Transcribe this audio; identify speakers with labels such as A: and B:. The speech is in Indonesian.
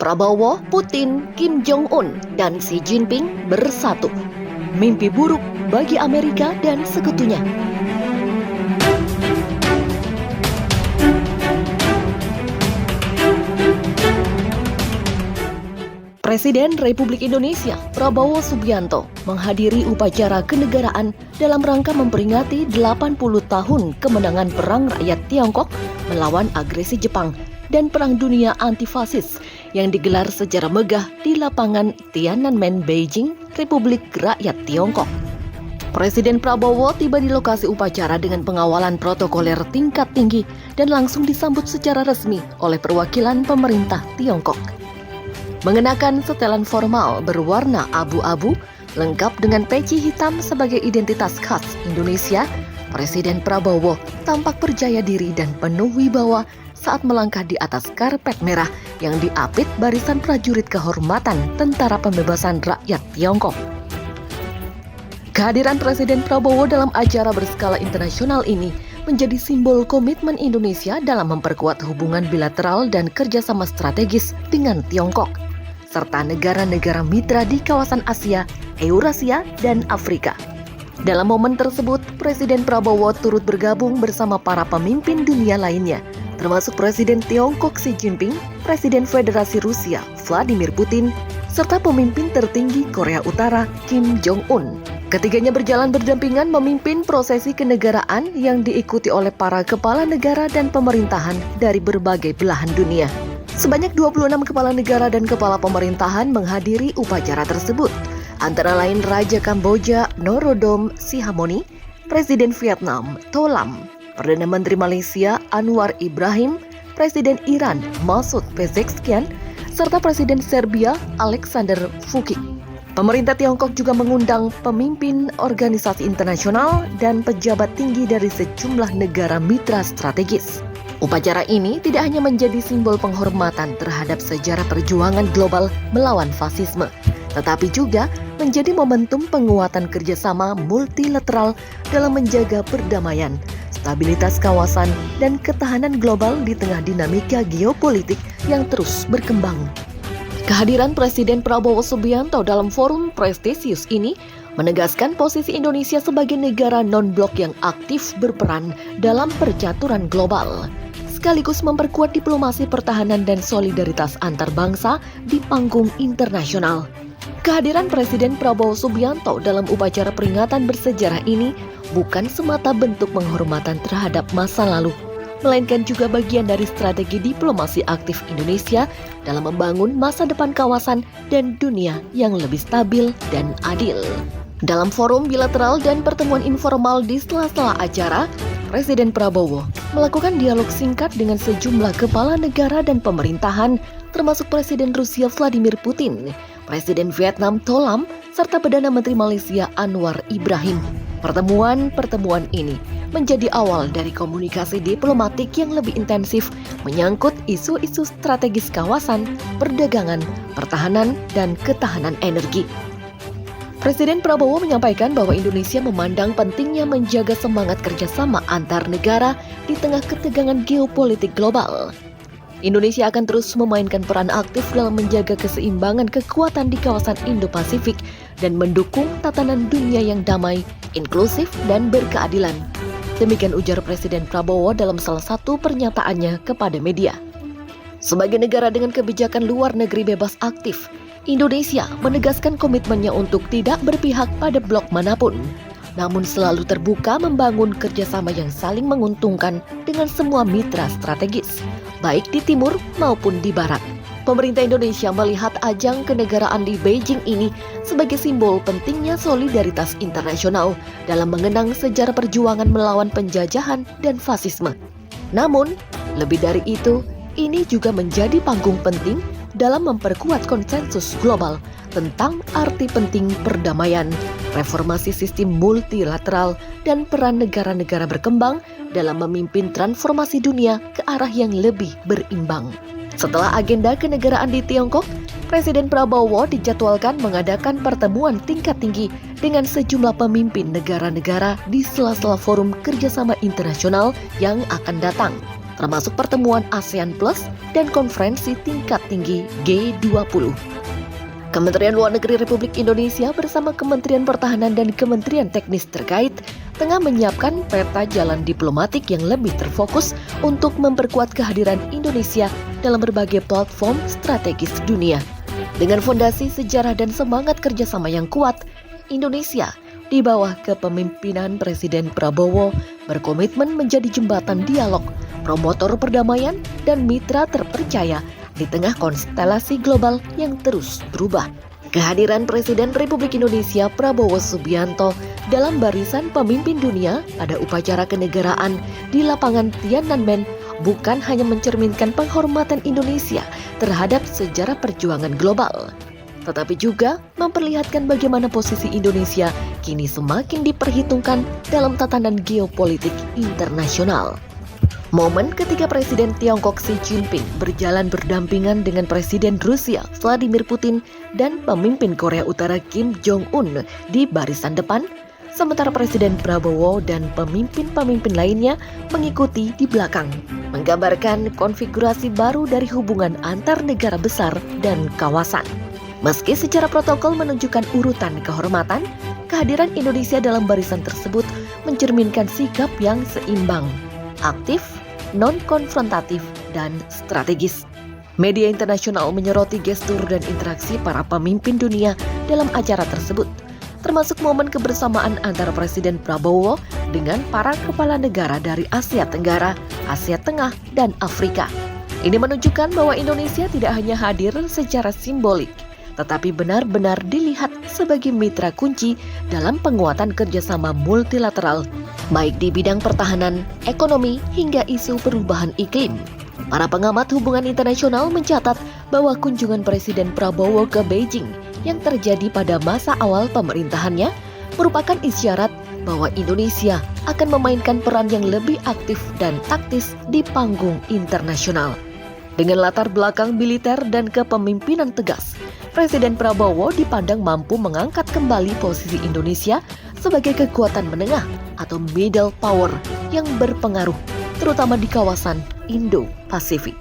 A: Prabowo, Putin, Kim Jong-un, dan Xi Jinping bersatu. Mimpi buruk bagi Amerika dan sekutunya. Presiden Republik Indonesia Prabowo Subianto menghadiri upacara kenegaraan dalam rangka memperingati 80 tahun kemenangan Perang Rakyat Tiongkok melawan agresi Jepang dan Perang Dunia Antifasis yang digelar secara megah di lapangan Tiananmen, Beijing, Republik Rakyat Tiongkok. Presiden Prabowo tiba di lokasi upacara dengan pengawalan protokoler tingkat tinggi dan langsung disambut secara resmi oleh perwakilan pemerintah Tiongkok. Mengenakan setelan formal berwarna abu-abu, lengkap dengan peci hitam sebagai identitas khas Indonesia, Presiden Prabowo tampak percaya diri dan penuh wibawa saat melangkah di atas karpet merah yang diapit barisan prajurit kehormatan Tentara Pembebasan Rakyat Tiongkok. Kehadiran Presiden Prabowo dalam acara berskala internasional ini menjadi simbol komitmen Indonesia dalam memperkuat hubungan bilateral dan kerjasama strategis dengan Tiongkok, serta negara-negara mitra di kawasan Asia, Eurasia, dan Afrika. Dalam momen tersebut, Presiden Prabowo turut bergabung bersama para pemimpin dunia lainnya, termasuk Presiden Tiongkok Xi Jinping, Presiden Federasi Rusia Vladimir Putin, serta pemimpin tertinggi Korea Utara Kim Jong-un. Ketiganya berjalan berdampingan memimpin prosesi kenegaraan yang diikuti oleh para kepala negara dan pemerintahan dari berbagai belahan dunia. Sebanyak 26 kepala negara dan kepala pemerintahan menghadiri upacara tersebut, antara lain Raja Kamboja Norodom Sihamoni, Presiden Vietnam To Lam, Perdana Menteri Malaysia Anwar Ibrahim, Presiden Iran Masoud Pezeshkian, serta Presiden Serbia Alexander Vučić. Pemerintah Tiongkok juga mengundang pemimpin organisasi internasional dan pejabat tinggi dari sejumlah negara mitra strategis. Upacara ini tidak hanya menjadi simbol penghormatan terhadap sejarah perjuangan global melawan fasisme, tetapi juga menjadi momentum penguatan kerjasama multilateral dalam menjaga perdamaian, stabilitas kawasan, dan ketahanan global di tengah dinamika geopolitik yang terus berkembang. Kehadiran Presiden Prabowo Subianto dalam forum prestisius ini menegaskan posisi Indonesia sebagai negara non-blok yang aktif berperan dalam percaturan global, sekaligus memperkuat diplomasi pertahanan dan solidaritas antar bangsa di panggung internasional. Kehadiran Presiden Prabowo Subianto dalam upacara peringatan bersejarah ini bukan semata bentuk penghormatan terhadap masa lalu, melainkan juga bagian dari strategi diplomasi aktif Indonesia dalam membangun masa depan kawasan dan dunia yang lebih stabil dan adil. Dalam forum bilateral dan pertemuan informal di sela-sela acara, Presiden Prabowo melakukan dialog singkat dengan sejumlah kepala negara dan pemerintahan, termasuk Presiden Rusia Vladimir Putin, Presiden Vietnam To Lam, serta Perdana Menteri Malaysia Anwar Ibrahim. Pertemuan ini menjadi awal dari komunikasi diplomatik yang lebih intensif menyangkut isu-isu strategis kawasan, perdagangan, pertahanan, dan ketahanan energi. Presiden Prabowo menyampaikan bahwa Indonesia memandang pentingnya menjaga semangat kerjasama antar negara di tengah ketegangan geopolitik global. Indonesia akan terus memainkan peran aktif dalam menjaga keseimbangan kekuatan di kawasan Indo-Pasifik dan mendukung tatanan dunia yang damai, inklusif, dan berkeadilan. Demikian ujar Presiden Prabowo dalam salah satu pernyataannya kepada media. Sebagai negara dengan kebijakan luar negeri bebas aktif, Indonesia menegaskan komitmennya untuk tidak berpihak pada blok manapun, namun selalu terbuka membangun kerjasama yang saling menguntungkan dengan semua mitra strategis, baik di timur maupun di barat. Pemerintah Indonesia melihat ajang kenegaraan di Beijing ini sebagai simbol pentingnya solidaritas internasional dalam mengenang sejarah perjuangan melawan penjajahan dan fasisme. Namun, lebih dari itu, ini juga menjadi panggung penting dalam memperkuat konsensus global tentang arti penting perdamaian, reformasi sistem multilateral, dan peran negara-negara berkembang dalam memimpin transformasi dunia ke arah yang lebih berimbang. Setelah agenda kenegaraan di Tiongkok, Presiden Prabowo dijadwalkan mengadakan pertemuan tingkat tinggi dengan sejumlah pemimpin negara-negara di sela-sela forum kerjasama internasional yang akan datang. termasuk pertemuan ASEAN Plus dan konferensi tingkat tinggi G20. Kementerian Luar Negeri Republik Indonesia bersama Kementerian Pertahanan dan Kementerian Teknis terkait tengah menyiapkan peta jalan diplomatik yang lebih terfokus untuk memperkuat kehadiran Indonesia dalam berbagai platform strategis dunia. Dengan fondasi sejarah dan semangat kerjasama yang kuat, Indonesia di bawah kepemimpinan Presiden Prabowo berkomitmen menjadi jembatan dialog, promotor perdamaian, dan mitra terpercaya di tengah konstelasi global yang terus berubah. Kehadiran Presiden Republik Indonesia Prabowo Subianto dalam barisan pemimpin dunia pada upacara kenegaraan di lapangan Tiananmen bukan hanya mencerminkan penghormatan Indonesia terhadap sejarah perjuangan global, tetapi juga memperlihatkan bagaimana posisi Indonesia kini semakin diperhitungkan dalam tatanan geopolitik internasional. Momen ketika Presiden Tiongkok Xi Jinping berjalan berdampingan dengan Presiden Rusia Vladimir Putin dan pemimpin Korea Utara Kim Jong-un di barisan depan, sementara Presiden Prabowo dan pemimpin-pemimpin lainnya mengikuti di belakang, menggambarkan konfigurasi baru dari hubungan antar negara besar dan kawasan. Meski secara protokol menunjukkan urutan kehormatan, kehadiran Indonesia dalam barisan tersebut mencerminkan sikap yang seimbang, aktif, non-konfrontatif, dan strategis. Media internasional menyoroti gestur dan interaksi para pemimpin dunia dalam acara tersebut, termasuk momen kebersamaan antara Presiden Prabowo dengan para kepala negara dari Asia Tenggara, Asia Tengah, dan Afrika. Ini menunjukkan bahwa Indonesia tidak hanya hadir secara simbolik, tetapi benar-benar dilihat sebagai mitra kunci dalam penguatan kerjasama multilateral, baik di bidang pertahanan, ekonomi, hingga isu perubahan iklim. Para pengamat hubungan internasional mencatat bahwa kunjungan Presiden Prabowo ke Beijing yang terjadi pada masa awal pemerintahannya merupakan isyarat bahwa Indonesia akan memainkan peran yang lebih aktif dan taktis di panggung internasional. Dengan latar belakang militer dan kepemimpinan tegas, Presiden Prabowo dipandang mampu mengangkat kembali posisi Indonesia sebagai kekuatan menengah atau middle power yang berpengaruh, terutama di kawasan Indo-Pasifik.